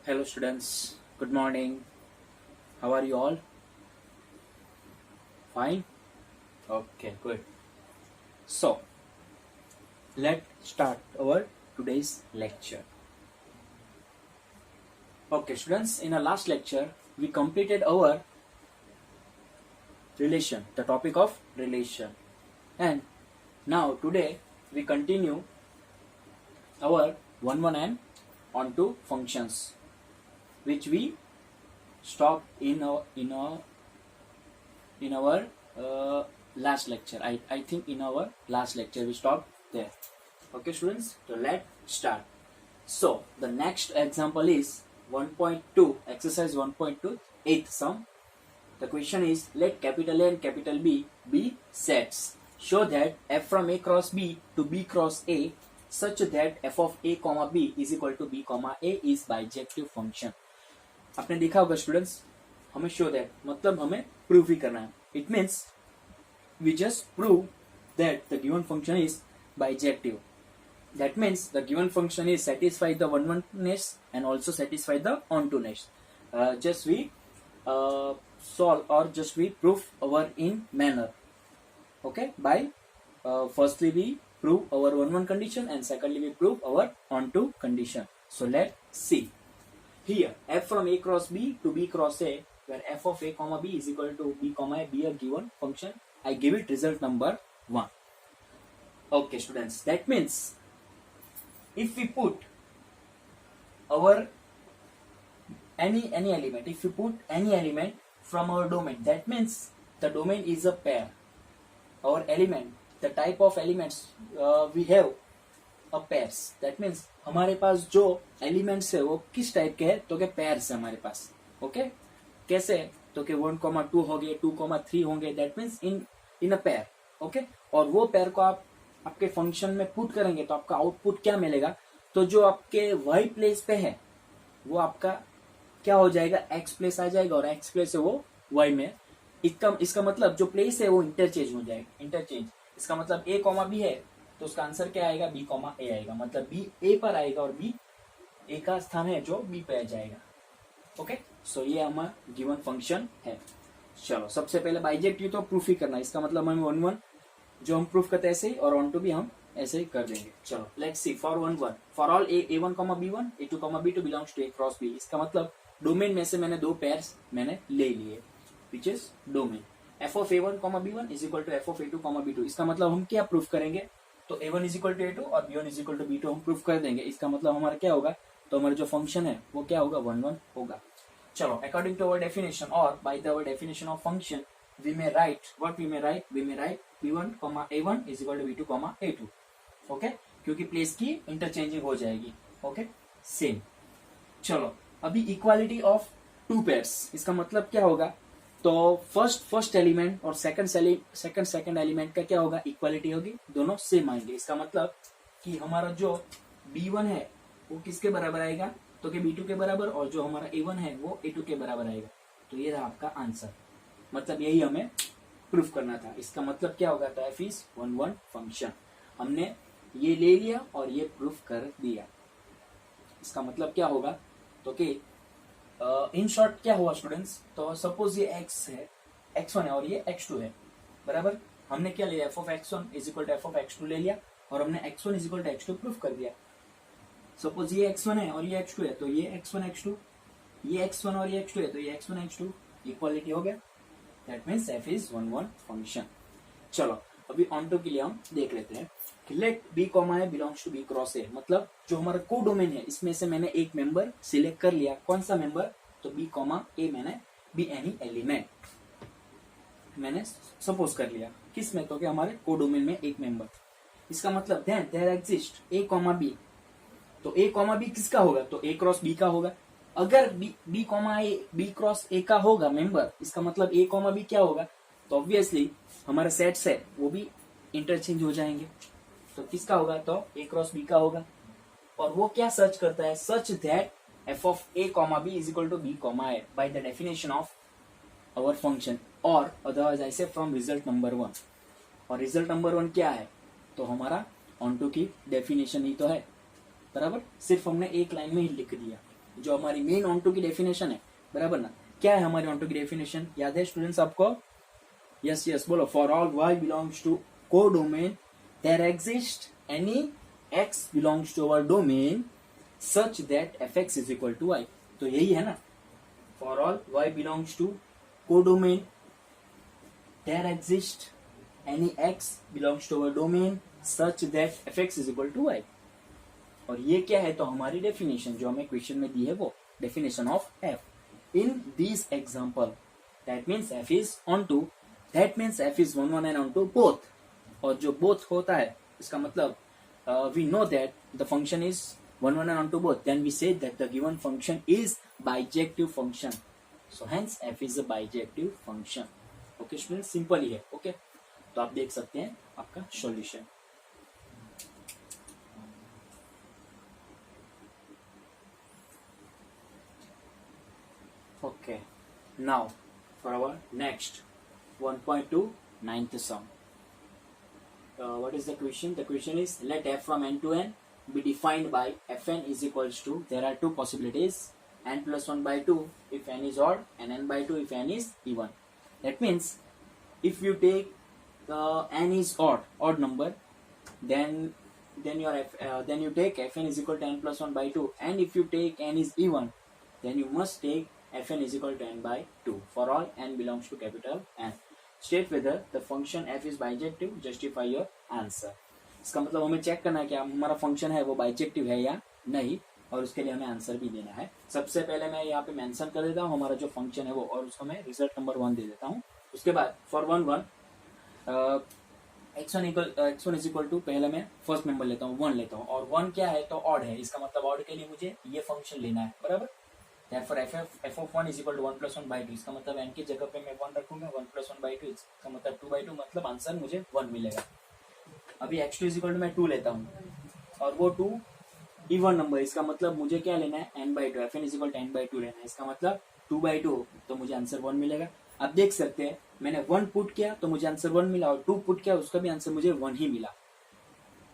Hello students, good morning. How are you all? Fine? Okay, good. So, let's start our today's lecture. Okay students, in our last lecture, we completed our relation, the topic of relation. And now today, we continue our 1 and onto functions, which we stopped in our last lecture. I think in our last lecture we stopped there. Okay students, so let's start. So the next example is 1.2, exercise 1.2, 8th sum. The question is, let capital A and capital B be sets. Show that f from A cross B to B cross A such that f of A comma B is equal to B comma A is bijective function. आपने देखा होगा students, हमें show that मतलब हमें prove ही करना है. It means we just prove that the given function is bijective. That means the given function is satisfy the one-oneness and also satisfy the onto-ness. Just we solve or just we prove our in manner. Okay, by firstly we prove our one-one condition and secondly we prove our onto condition. So let's see. Here f from A cross B to B cross A, where f of A comma B is equal to B comma A be a given function. I give it result number 1. Okay students, that means if we put our any element, if we put any element from our domain, that means the domain is a pair. Our element, the type of elements we have a pairs. That means हमारे पास जो elements है वो किस type के है, तो के pairs है हमारे पास. ओके, कैसे, तो के 1,2 हो गए, 2,3 होंगे. That means in a pair. Okay, और वो पेयर को आप आपके फंक्शन में पुट करेंगे तो आपका आउटपुट क्या मिलेगा, तो जो आपके वाई प्लेस पे है वो आपका क्या हो जाएगा, एक्स प्लेस आ जाएगा, और एक्स प्लेस है वो वाई में. इसका मतलब जो प्लेस है वो इंटरचेंज हो जाएगा. इंटरचेंज इसका मतलब ए कॉमा बी है तो उसका आंसर क्या आएगा, बी कॉमा ए आएगा. मतलब बी ए पर आएगा और बी ए का स्थान है जो बी पे आ जाएगा. ओके, सो ये हमारा गिवन फंक्शन है. चलो सबसे पहले बाइजेक्टिव तो प्रूफ ही करना है. इसका मतलब हम 1 जो हम प्रूफ करते हैं ऐसे ही, और ऑन टू भी हम ऐसे ही कर देंगे. चलो let's see. For 1 for all A1, B1, A2, B2 belongs to A cross B. इसका मतलब डोमेन में से मैंने दो पेयर्स मैंने ले लिए, which is domain. f of A1, B1 is equal to f of A2, B2. इसका मतलब हम क्या प्रूफ करेंगे, तो A1 is equal to A2 और B1 is equal to B2 हम प्रूफ कर देंगे. इसका मतलब हमारा क्या होगा, तो हमारा जो फंक्शन है वो क्या होगा, 1 होगा. चलो अकॉर्डिंग टू अवर डेफिनेशन और by the our definition of function we may write what we may write B1, A1 is equal to B2, A2. Okay, क्योंकि प्लेस की इंटरचेंजिंग हो जाएगी. Okay, same. चलो अभी इक्वालिटी ऑफ टू पेयर्स, इसका मतलब क्या होगा, तो फर्स्ट एलिमेंट और सेकंड एलिमेंट का क्या होगा, इक्वालिटी होगी, दोनों सेम आएंगे. इसका मतलब कि हमारा जो B1 है वो किसके बराबर आएगा, तो कि B2 के बराबर, और जो हमारा A1 है वो A2 के बराबर आएगा. तो ये रहा आपका आंसर. मतलब यही हमें प्रूफ करना था. इसका मतलब क्या होगा, तो f इज 1 फंक्शन. हमने ये ले लिया और ये प्रूफ कर दिया. इसका मतलब क्या होगा, तो कि इन शॉर्ट क्या हुआ स्टूडेंट्स, तो सपोज ये x है, x1 है और ये x2 है, बराबर. हमने क्या लिया, f of x1 is equal to f of x2 ले लिया और हमने x1 is equal to x2 proof कर दिया. सपोज ये x1 है और ये x2 है, तो ये x1 x2, ये x1 और ये x2 है, तो ये x1 x2, इक्वालिटी हो गया. That means f is 1 function. चलो अभी ऑन टू के लिए हम देख लेते हैं कि let b comma a belongs to b cross a. मतलब जो हमारा को डोमेन है इसमें से मैंने एक मेंबर सिलेक्ट कर लिया. कौन सा मेंबर, तो b कॉमा ए मैंने बी एनी एलिमेंट मैंने सपोज कर लिया. किस में, तो कि हमारे को डोमेन में एक मेंबर. इसका मतलब there exist a comma b. तो a कॉमा b किसका होगा, तो a क्रॉस b का होगा. अगर b comma a b cross a का होगा मेंबर, इसका मतलब a कॉमा b क्या होगा, तो ऑब्वियसली हमारे सेट्स है वो भी इंटरचेंज हो जाएंगे. तो किसका होगा, तो a क्रॉस b का होगा. और वो क्या सर्च करता है, सच that f of a comma b is equal to b comma a by the definition of our function, और अदरवाइज ऐसे फ्रॉम रिजल्ट नंबर 1. और रिजल्ट नंबर 1 क्या है, तो हमारा ऑन टू की डेफिनेशन ही तो है, बराबर. सिर्फ हमने एक लाइन में ही लिख दिया. जो हमारी मेन ऑन टू की डेफिनेशन है, बराबर ना। क्या है हमारी ऑन टू की डेफिनेशन, याद है स्टूडेंट्स आपको? यस यस बोलो, for all y belongs to codomain there exist any x belongs to our domain such that fx is equal to y। तो यही है ना, for all y belongs to codomain there exist any x belongs to our domain such that fx is equal to y। और ये क्या है, तो हमारी डेफिनेशन जो हमें क्वेश्चन में दी है वो definition of f in this example. That means f is onto, that means f is one and onto both. और जो बोथ होता है इसका मतलब we know that the function is one and onto both, then we say that the given function is bijective function. So hence f is a bijective function. Okay student, simple ही है। Okay तो आप देख सकते हैं आपका solution. Okay, now for our next 1.2 ninth sum. What is the question? The question is, let f from n to n be defined by fn is equals to, there are two possibilities, n plus 1 by 2 if n is odd and n by 2 if n is even. That means if you take n is odd number, then you take fn is equal to n plus 1 by 2, and if you take n is even, then you must take fn is equal to n by 2 for all n belongs to capital N. State whether the function f is bijective, justify your answer. इसका मतलब हमें check करना है कि हमारा function है वो bijective है या नहीं, और उसके लिए हमें आंसर भी देना है। सबसे पहले मैं यहाँ पे मेंशन कर देता हूँ हमारा जो फंक्शन है वो, और उसको मैं रिजल्ट नंबर 1 दे देता हूँ। उसके बाद for 1 x1 is equal to, पहले मैं फर्स्ट मेंबर लेता हूँ 1 लेता हूँ, और 1 क्या है, तो ऑड है। इसका मतलब ऑड के लिए मुझे ये फंक्शन लेना है, बराबर। Therefore f of 1 is equal to 1 plus 1 by 2। इसका मतलब n की जगह पे मैं 1 रखूंगा, 1 plus 1 by 2, इसका मतलब 2 by 2, मतलब आंसर मुझे 1 मिलेगा। अभी x2 is equal to मैं 2 लेता हूँ, और वो 2 इवन नंबर, इसका मतलब मुझे क्या लेना है, n by 2, fn is equal to n by 2 लेना है। इसका मतलब 2 by 2, तो मुझे आंसर 1 मिलेगा। अब देख सकते हैं मैंने 1 पुट किया तो मुझे आंसर 1 मिला, और 2 पुट किया उसका भी आंसर मुझे 1 ही मिला।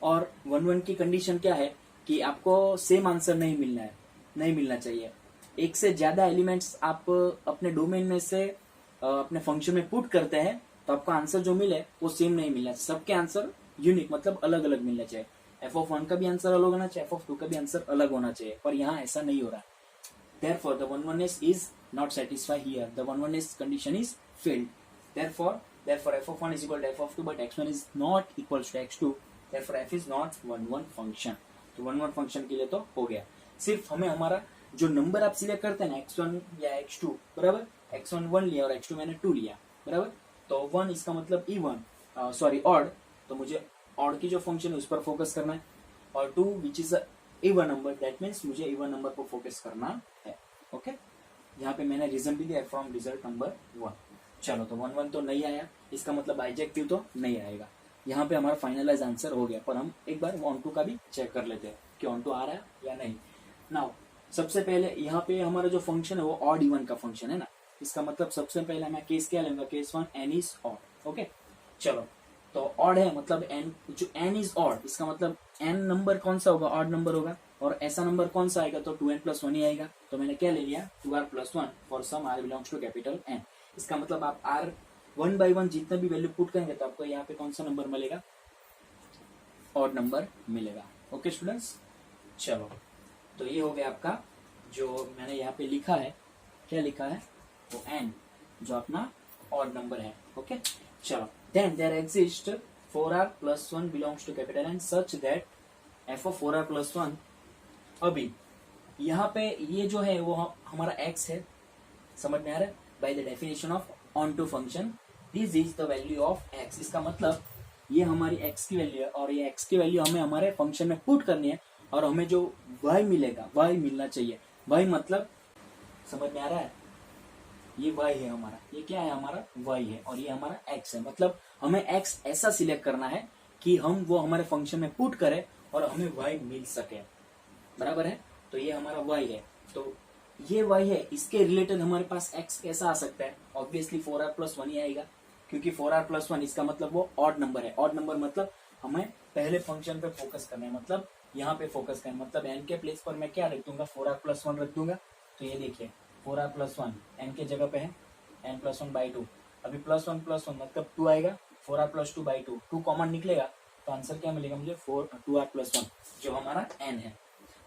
और 1 की कंडीशन क्या है कि आपको सेम आंसर नहीं मिलना चाहिए। एक से ज्यादा एलिमेंट्स आप अपने डोमेन में से अपने फंक्शन में पुट करते हैं तो आपको आंसर जो मिले वो सेम नहीं मिलना, सबके आंसर यूनिक मतलब अलग अलग मिलना चाहिए। f(1) का भी आंसर अलग होना चाहिए, f(2) का भी आंसर अलग होना चाहिए, पर यहाँ ऐसा नहीं हो रहा। Therefore the one-oneness is not satisfied here, the one-oneness condition is failed. Therefore f(1) is equal to f(2), but x1 is not equals to x2, therefore f is not one-one function। तो one-one function के लिए तो हो गया। सिर्फ हमें हमारा जो नंबर आप सिलेक्ट करते हैं ना, x1 या x2, बराबर, x1 1 लिया और x2 मैंने 2 लिया, बराबर। तो 1 इसका मतलब इवन, सॉरी ऑड, तो मुझे ऑड की जो फंक्शन है उस पर फोकस करना है, और 2 which is even number, that means मुझे इवन नंबर पर फोकस करना है। ओके, यहाँ पे मैंने रीजन भी दिया फ्रॉम रिजल्ट नंबर 1। चलो, तो 1 तो नहीं आया, इसका मतलब बाइजेक्टिव तो नहीं आएगा। यहाँ पे हमारा फाइनलाइज आंसर हो गया, पर हम एक बार ऑन टू का भी चेक कर लेते हैं कि ऑन टू आ रहा है या नहीं। नाउ सबसे पहले यहाँ पे हमारा जो फंक्शन है वो ऑड इवन का फंक्शन है ना, इसका मतलब सबसे पहले मैं केस क्या लूंगा, case 1 n is odd. Okay, चलो, तो ऑड है मतलब n, जो n इज ऑड, इसका मतलब n नंबर कौन सा होगा, ऑड नंबर होगा, और ऐसा नंबर कौन सा आएगा, तो 2n plus 1 ही आएगा। तो मैंने क्या ले लिया, 2r plus 1 for some r belongs to capital N। इसका मतलब आप r 1 by 1 जितना भी वैल्यू पुट करेंगे तो आपको यहाँ पे कौन सा नंबर मिलेगा, ऑड नंबर मिलेगा। ओके स्टूडेंट्स, चलो, तो ये हो गया आपका जो मैंने यहाँ पे लिखा है, क्या लिखा है, तो n जो अपना ऑड नंबर है। ओके, चलो, then there exist 4r plus 1 belongs to capital N such that f of 4r plus 1। अभी यहाँ पे ये जो है वो हमारा x है, समझ में आ रहा है, by the definition of onto function this is the value of x। इसका मतलब ये हमारी x की वैल्यू है, और ये x की वैल्यू हमें हमारे फंक्शन में पुट करनी है, और हमें जो y मिलेगा, y मिलना चाहिए। y मतलब समझ में आ रहा है, ये y है हमारा, ये क्या है हमारा y है, और ये हमारा x है। मतलब हमें x ऐसा सिलेक्ट करना है कि हम वो हमारे फंक्शन में पुट करें और हमें y मिल सके, बराबर है। तो ये हमारा y है, तो ये y है, इसके रिलेटेड हमारे पास x कैसा आ सकता है, ऑब्वियसली 4r plus 1 ही आएगा, क्योंकि 4r plus 1 इसका मतलब वो ऑड नंबर है। ऑड नंबर मतलब हमें पहले फंक्शन पे फोकस करना है, मतलब यहाँ पे फोकस करें, मतलब n के प्लेस पर मैं क्या रख दूंगा, 4r+1 रख दूंगा। तो ये देखिए 4r+1 n के जगह पे है n+1/2, अभी +1+1 मतलब 2 आएगा, 4r+2/2, 2 कॉमन निकलेगा तो आंसर क्या मिलेगा मुझे, 2r+1 जो हमारा n है।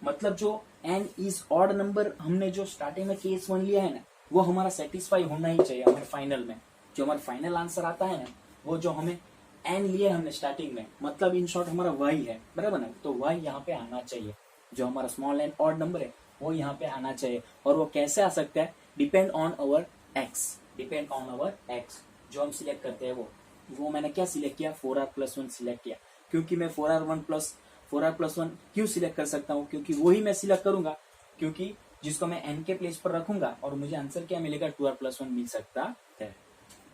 मतलब जो n इज ऑड नंबर हमने जो स्टार्टिंग में केस 1 लिया है ना, वो हमारा सेटिस्फाई होना ही चाहिए हमारे फाइनल में। जो हमारा फाइनल आंसर आता है ना, वो जो हमें n लिए हमने स्टार्टिंग में, मतलब इन शॉर्ट हमारा y है, बराबर ना, तो y यहाँ पे आना चाहिए। जो हमारा स्मॉल n ऑड नंबर है वो यहाँ पे आना चाहिए। और वो कैसे आ सकता है, depend on our x, depend on our x जो हम सिलेक्ट करते हैं वो मैंने क्या सिलेक्ट किया, 4r+1 सिलेक्ट किया। क्योंकि मैं 4r+1 क्यों सिलेक्ट कर सकता हूँ, क्योंकि वही मैं सिलेक्ट करूंगा, क्योंकि जिसको मैं n के प्लेस पर रखूंगा और मुझे आंसर क्या मिलेगा, 2r+1 मिल सकता है।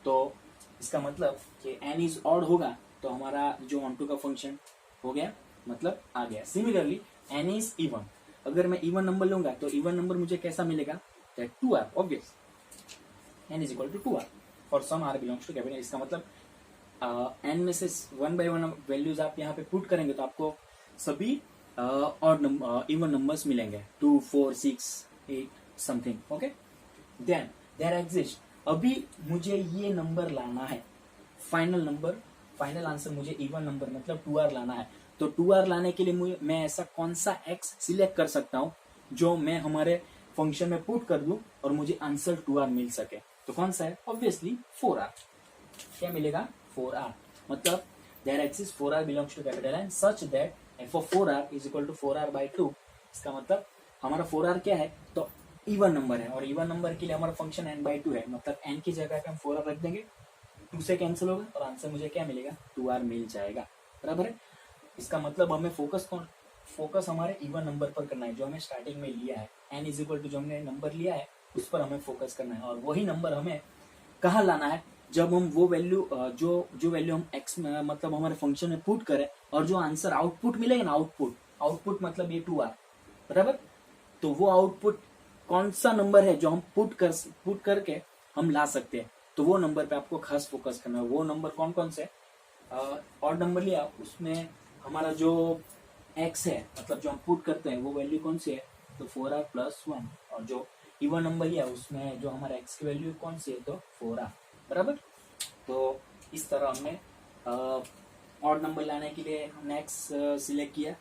तो इसका मतलब कि n इज ऑड होगा तो हमारा जो ऑन2 का फंक्शन हो गया, मतलब आ गया। सिमिलरली n इज इवन, अगर मैं इवन नंबर लूंगा तो इवन नंबर मुझे कैसा मिलेगा, 2r, obvious n is equal to 2r for some r belongs to capital. इसका मतलब n में से 1 by 1 वैल्यूज आप यहाँ पे पुट करेंगे तो आपको सभी ऑड नंबर इवन नंबर्स मिलेंगे, 2, 4, 6, 8 something. Okay, then there exist, अभी मुझे ये नंबर लाना है, फाइनल नंबर, फाइनल आंसर मुझे इवन नंबर मतलब 2r लाना है। तो 2r लाने के लिए मैं ऐसा कौन सा x सिलेक्ट कर सकता हूँ जो मैं हमारे फंक्शन में पुट कर दूं और मुझे आंसर 2r मिल सके। तो कौन सा है, ऑब्वियसली 4r। क्या मिलेगा, 4r, मतलब there exist 4r belongs to capital N such that f of 4r is equal to 4r/2। इसका मतलब हमारा 4r क्या है, तो इवन नंबर है, और इवन नंबर के लिए हमारा फंक्शन n/2 है, मतलब n की जगह पे हम 4r रख देंगे, 2 से कैंसिल होगा और आंसर मुझे क्या मिलेगा, 2r मिल जाएगा, बराबर है। इसका मतलब हमें फोकस हमारे इवन नंबर पर करना है जो हमें स्टार्टिंग में लिया है, n इज इक्वल टू जो हमने नंबर लिया है उस पर हमें फोकस करना है। और वही नंबर हमें कहाँ लाना है, जब हम वो वैल्यू जो वैल्यू हम x में मतलब हमारे फंक्शन में पुट करें और जो आंसर आउटपुट मिलेगा ना, आउटपुट मतलब ये 2r, बराबर। तो वो आउटपुट कौन सा नंबर है जो हम पुट करके हम ला सकते हैं, तो वो नंबर पे आपको खास फोकस करना है। वो नंबर कौन कौन से, ऑड नंबर लिया उसमें हमारा जो x है, मतलब जो हम पुट करते हैं वो वैल्यू कौन सी है, तो 4r+1, और जो इवन नंबर लिया उसमें जो हमारा x की वैल्यू कौन सी है, तो 4r, बराबर। तो इस तरह हमने ऑड नंबर लाने के लिए हमने x सिलेक्ट किया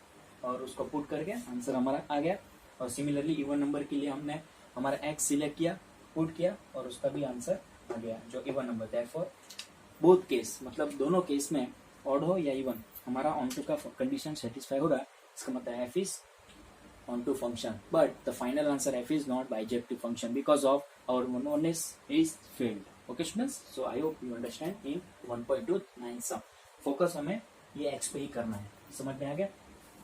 और उसको पुट करके आंसर हमारा आ गया। और सिमिलरली इवन नंबर के लिए हमने हमारा x सिलेक्ट किया, पुट किया और उसका भी आंसर आ गया जो even number. Therefore both case, मतलब दोनों केस में ऑड हो या इवन, हमारा ऑन2 का कंडीशन सेटिस्फाई होगा। इसका मतलब f is onto function, but the final answer f is not bijective function because of our monotonous is failed. Okay students, so I hope you understand in 1.29 sum focus हमें ये x पे ही करना है। समझ में आ गया,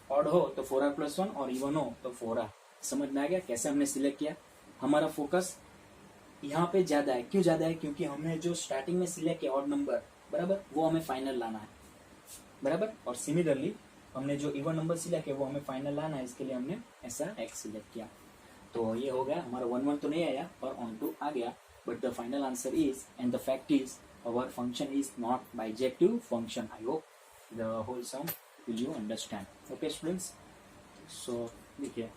ऑड हो तो 4r+1 और इवन हो तो 4r। समझ में आ गया कैसे हमने सिलेक्ट किया, हमारा फोकस यहाँ पे ज्यादा है। क्यों ज्यादा है, क्योंकि हमने जो स्टार्टिंग में सिलेक्ट किया ऑड नंबर, बराबर, वो हमें फाइनल लाना है, बराबर। और सिमिलरली हमने जो इवन नंबर सिलेक्ट किया वो हमें फाइनल लाना है, इसके लिए हमने ऐसा x सिलेक्ट किया। तो ये हो गया हमारा 1-1 तो नहीं आया पर ऑन2 आ गया, but the final answer is and the fact is our function is not bijective function. I hope the whole sum will you understand. Okay students, so देखिए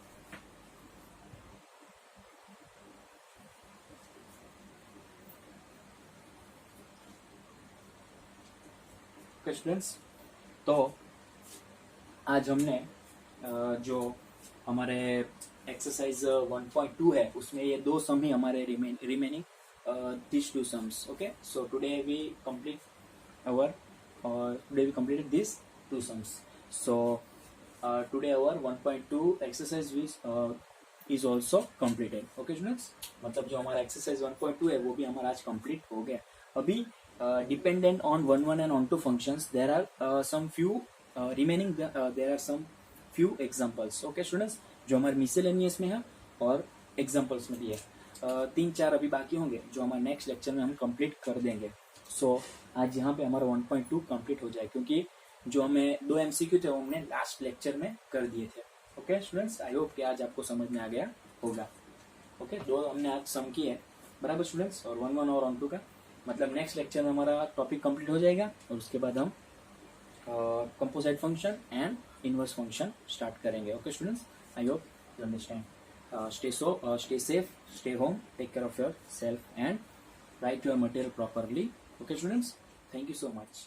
ओके स्टूडेंट्स, तो आज हमने जो हमारे एक्सरसाइज 1.2 है उसमें ये 2 सम ही हमारे remaining this 2 sums. Okay, so today we completed this 2 sums. So today our 1.2 exercise is also completed. Okay students, मतलब जो हमारा एक्सरसाइज 1.2 है वो भी हमारा आज कंप्लीट हो गया। अभी dependent on 1-1 and on 2 functions there are some few remaining there are some few examples. Okay students, जो हमारे मिसलेनियस में है और एग्जाम्पल्स में भी है, 3-4 अभी बाकी होंगे जो हमारे नेक्स्ट लेक्चर में हम कंप्लीट कर देंगे। सो आज यहाँ पे हमारा 1.2 कंप्लीट हो जाए, क्योंकि जो हमें 2 MCQ थे वो हमने लास्ट लेक्चर में कर दिए थे। ओके स्टूडेंट्स, आई होप कि आज आपको समझ में आ गया होगा। ओके, 2 हमने आज सम किए, बराबर स्टूडेंट्स, और 1-1 और ऑन 2 का, मतलब नेक्स्ट लेक्चर में हमारा टॉपिक कंप्लीट हो जाएगा और उसके बाद हम composite function and inverse function start करेंगे. Okay students, I hope you understand. Stay safe, stay home, take care of yourself and write your material properly. Okay students, thank you so much.